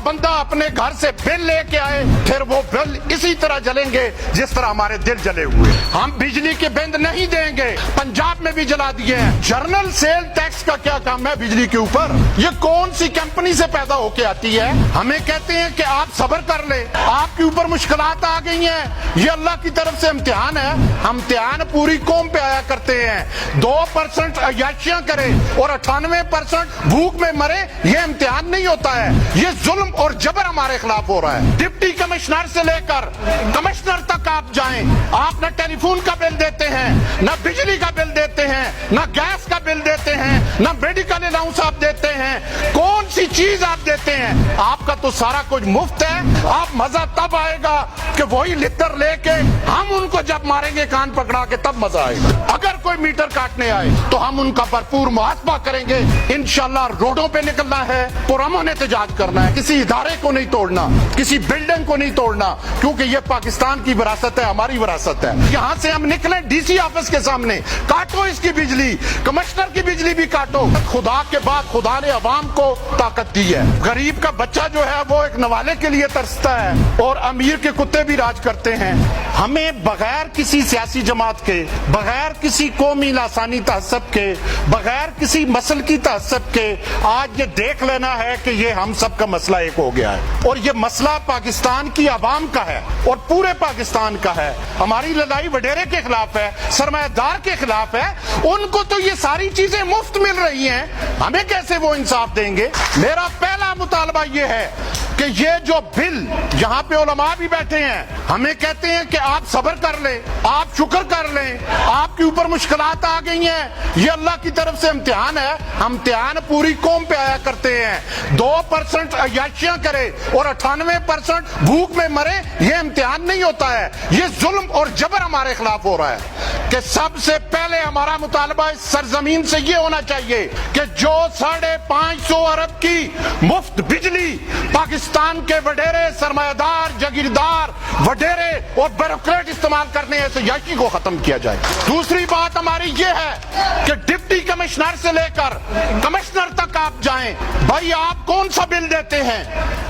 बंदा अपने घर से बिल लेके आए, फिर वो बिल इसी तरह जलेंगे जिस तरह हमारे दिल जले हुए। हम बिजली के बिल नहीं देंगे, पंजाब में भी जला दिए हैं। जर्नल सेल टैक्स का क्या काम है बिजली के ऊपर? ये कौन सी कंपनी से पैदा होके आती है? हमें कहते हैं कि आप सब्र कर ले, आपके ऊपर मुश्किलात आ गई हैं, ये अल्लाह की तरफ से इम्तिहान है। हम इम्तिहान पूरी कौम पे आया करते हैं। 2% अयाशियां करे और 98% भूख में मरे, ये इम्तिहान नहीं होता है। ये जुल्म और जबर हमारे खिलाफ हो रहा है। डिप्टी कमिश्नर से लेकर कमिश्नर तक आप जाएं, आप न टेलीफोन का बिल देते हैं, न बिजली का बिल देते हैं, न गैस का बिल देते हैं, न मेडिकल अलाउंस आप देते हैं। कौन सी चीज आप देते हैं? आपका तो सारा कुछ मुफ्त है। आप मजा तब आएगा कि वही लिटर लेके हम उनको जब मारेंगे कान पकड़ा के, तब मजा आएगा। अगर कोई मीटर काटने आए तो हम उनका भरपूर मुआवजा करेंगे। इंशाल्लाह रोडों पे निकलना है, पुरअमन एहतजाज करना है। किसी इदारे को नहीं तोड़ना, किसी बिल्डिंग को नहीं तोड़ना, क्योंकि ये पाकिस्तान की विरासत है, हमारी विरासत है। यहाँ से हम निकले डीसी ऑफिस के सामने, काटो इसकी बिजली, कमिश्नर की बिजली भी काटो। खुदा के बाद खुदा ने अवाम को ताकत दी है। गरीब का बच्चा जो है वो एक नवाले के लिए तरसता है और अमीर के कुत्ते भी राज करते हैं। हमें बगैर किसी सियासी जमात के, बगैर किसी कौमी लासानी तहस्सब के, बगैर किसी मसल की तहस्सब के आज ये देख लेना है कि ये हम सब का मसला एक हो गया है और ये मसला पाकिस्तान की आवाम का है और पूरे पाकिस्तान का है। हमारी लड़ाई वडेरे के खिलाफ है, सरमायादार के खिलाफ है। उनको तो ये सारी चीजें मुफ्त मिल रही हैं, हमें कैसे वो इंसाफ देंगे? मेरा पहला मुतालबा ये है कि ये जो बिल, यहाँ पे उलमा भी बैठे हैं, हमें कहते हैं कि आप सब्र कर लें, आप शुक्र कर लें, आपके ऊपर मुश्किलात आ गई हैं, ये अल्लाह की तरफ से इम्तिहान है। हम इम्तिहान पूरी कौम पे आया करते हैं। 2% अयाशियां करे और 98% भूख में मरे, ये इम्तिहान नहीं होता है। ये जुल्म और जबर हमारे खिलाफ हो रहा है कि सबसे पहले हमारा मुतालबा इस सरजमीन से ये होना चाहिए कि जो 550 अरब की मुफ्त बिजली पाकिस्तान के वडेरे सरमायादार, जागीरदार, वडेरे और ब्यूरोक्रेट इस्तेमाल करने हैं, याकी को खत्म किया जाए। दूसरी बात हमारी ये है कि डिप्टी कमिश्नर से लेकर कमिश्नर तक आप जाएं, भाई आप कौन सा बिल देते हैं?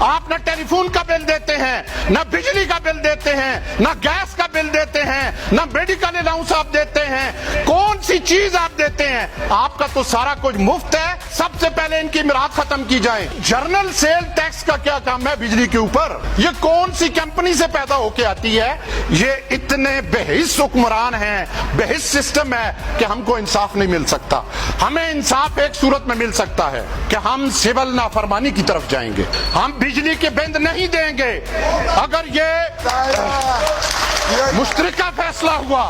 आप न टेलीफोन का बिल देते हैं, न बिजली का बिल देते हैं, न गैस का बिल देते हैं, न मेडिकल अलाउंस आप देते हैं। कौन सी चीज आप देते हैं? आपका तो सारा कुछ मुफ्त है। सबसे पहले इनकी मिराद खत्म की जाए। जर्नल सेल टैक्स का क्या काम है बिजली के ऊपर? ये कौन सी कंपनी से पैदा होके आती है? ये इतने बेहिस हुक्मरान हैं, बेहिस सिस्टम है कि हमको इंसाफ नहीं मिल सकता। हमें इंसाफ एक सूरत में मिल सकता है कि हम सिविल नाफरमानी की तरफ जाएंगे, हम बिजली के बिल नहीं देंगे। अगर ये मुश्तरका फैसला हुआ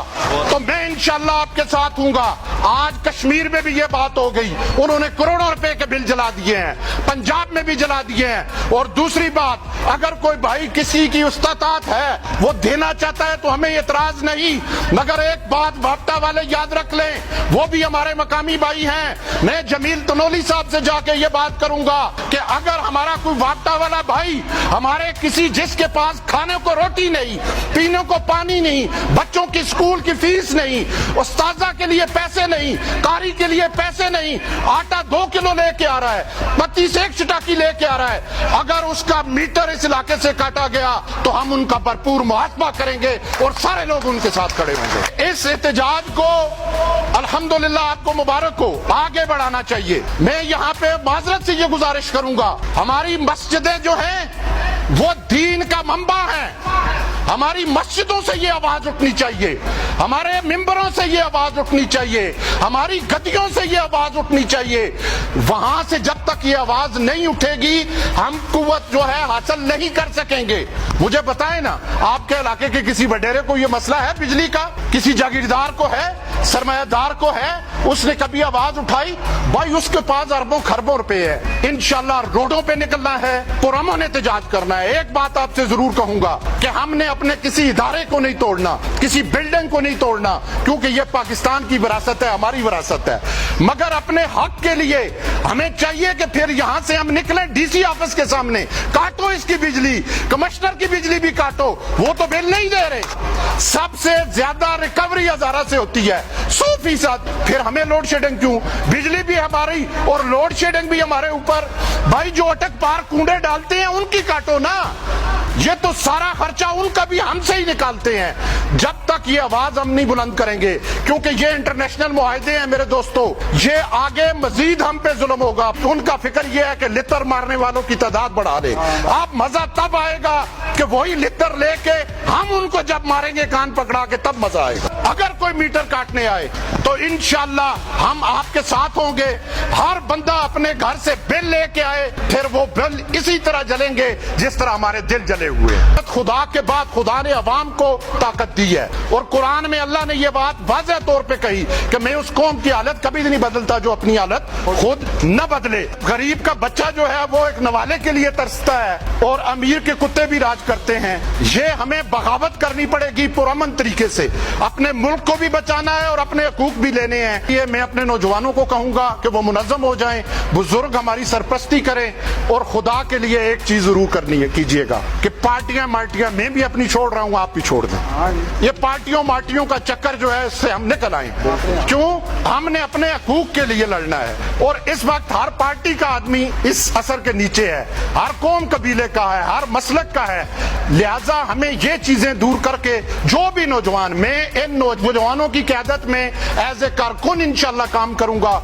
तो मैं इंशाल्लाह आपके साथ हूँगा। आज कश्मीर में भी ये बात हो गई, उन्होंने करोड़ों रुपए के बिल जला दिए हैं, पंजाब में भी जला दिए हैं। और दूसरी बात, अगर कोई भाई किसी की उस्तादात है, वो देना चाहता है तो हमें एतराज नहीं, मगर एक बात वापटा वाले याद रख लें, वो भी हमारे मकामी भाई हैं। मैं जमील तनोली साहब से जाके ये बात करूंगा कि अगर हमारा कोई वापटा वाला भाई, हमारे किसी जिसके पास खाने को रोटी नहीं, पीने को पानी नहीं, बच्चों की स्कूल की फीस नहीं, उस्ताजा के लिए पैसे नहीं, कारी के लिए पैसे नहीं, आटा 2 किलो लेके आ रहा है, पत्ती से 1 चटाकी लेके आ रहा है, अगर उसका मीटर इस इलाके से काटा गया तो हम उनका भरपूर मुआवजा करेंगे और सारे लोग उनके साथ खड़े होंगे। इस एहतजाज को अल्हम्दुलिल्लाह आपको मुबारक हो, आगे बढ़ाना चाहिए। मैं यहाँ पे माजरत से ये गुजारिश करूंगा, हमारी मस्जिदें जो हैं वो दीन का मंबा है। हमारी मस्जिदों से ये आवाज उठनी चाहिए, हमारे मिंबरों से ये आवाज उठनी चाहिए, हमारी गद्दियों से ये आवाज उठनी चाहिए। वहां से जब तक ये आवाज नहीं उठेगी हम कुव्वत जो है हासिल नहीं कर सकेंगे। मुझे बताएं ना, आपके इलाके के किसी वडेरे को ये मसला है बिजली का? किसी जागीरदार को है, सरमायादार को है? उसने कभी आवाज उठाई? भाई उसके पास अरबों खरबों रुपए है। इंशाल्लाह रोडों पे निकलना है, पुरअमन एहतजाज करना है। एक बात आपसे जरूर कहूंगा कि हमने अपने किसी इदारे को नहीं तोड़ना, किसी बिल्डिंग को नहीं तोड़ना, क्योंकि ये पाकिस्तान की विरासत है, हमारी विरासत है। मगर अपने हक के लिए हमें चाहिए कि फिर यहाँ से हम निकले डीसी ऑफिस के सामने, काटो इसकी बिजली, कमिश्नर की बिजली भी काटो, वो तो बिल नहीं दे रहे। सबसे ज्यादा रिकवरी हजारा से होती है, 100%। फिर हमें हमें लोड शेडिंग क्यों? बिजली भी हमारी और लोड शेडिंग भी हमारे ऊपर। भाई जो अटक पार कूड़े डालते हैं उनकी काटो ना, ये तो सारा खर्चा उनका भी हमसे ही निकालते हैं। जब तक ये आवाज हम नहीं बुलंद करेंगे, क्योंकि ये इंटरनेशनल मुआहदे हैं मेरे दोस्तों, ये आगे मजीद हम पे जुल्म होगा। उनका फिक्र ये है कि लितर मारने वालों की तादाद बढ़ा दे। आप मजा तब आएगा कि वही लितर लेके हम उनको जब मारेंगे कान पकड़ा के, तब मजा आएगा। अगर कोई मीटर काटने आए तो इंशाअल्लाह हम आपके साथ होंगे। हर बंदा अपने घर से बिल लेके आए, फिर वो बिल इसी तरह जलेंगे जिस तरह हमारे दिल जले हुए हैं। खुदा के बाद खुदा ने अवाम को ताकत दी है, और कुरान में अल्लाह ने ये बात वाज़ेह तौर पे कही कि मैं उस कौम की हालत कभी नहीं बदलता जो अपनी हालत खुद न बदले। गरीब का बच्चा जो है वो एक नवाले के लिए तरसता है, और अमीर के कुत्ते भी राज करते हैं। ये हमें बगावत करनी पड़ेगी पुरअमन तरीके से। अपने मुल्क को भी बचाना है और अपने हकूक भी लेने हैं। ये मैं अपने नौजवानों को कहूंगा कि वो मुनज़्ज़म हो जाएं, बुजुर्ग हमारी सरपरस्ती करें, और खुदा के लिए एक चीज जरूर करनी है, कीजिएगा कि पार्टियां मार्टियां, मैं भी अपनी छोड़ रहा हूं, आप भी छोड़ दें। ये पार्टियों मार्टियों का चक्कर जो है इससे हम निकल आए। क्यों? हमने अपने हकूक के लिए लड़ना है, और इस वक्त हर पार्टी का आदमी इस असर के नीचे है, हर कौम कबीले का है, हर मसलक का है। लिहाजा हमें ये चीजें दूर करके जो भी नौजवान, मैं इन नौजवानों की क़यादत में एज ए कारकुन इंशाअल्लाह काम करूंगा।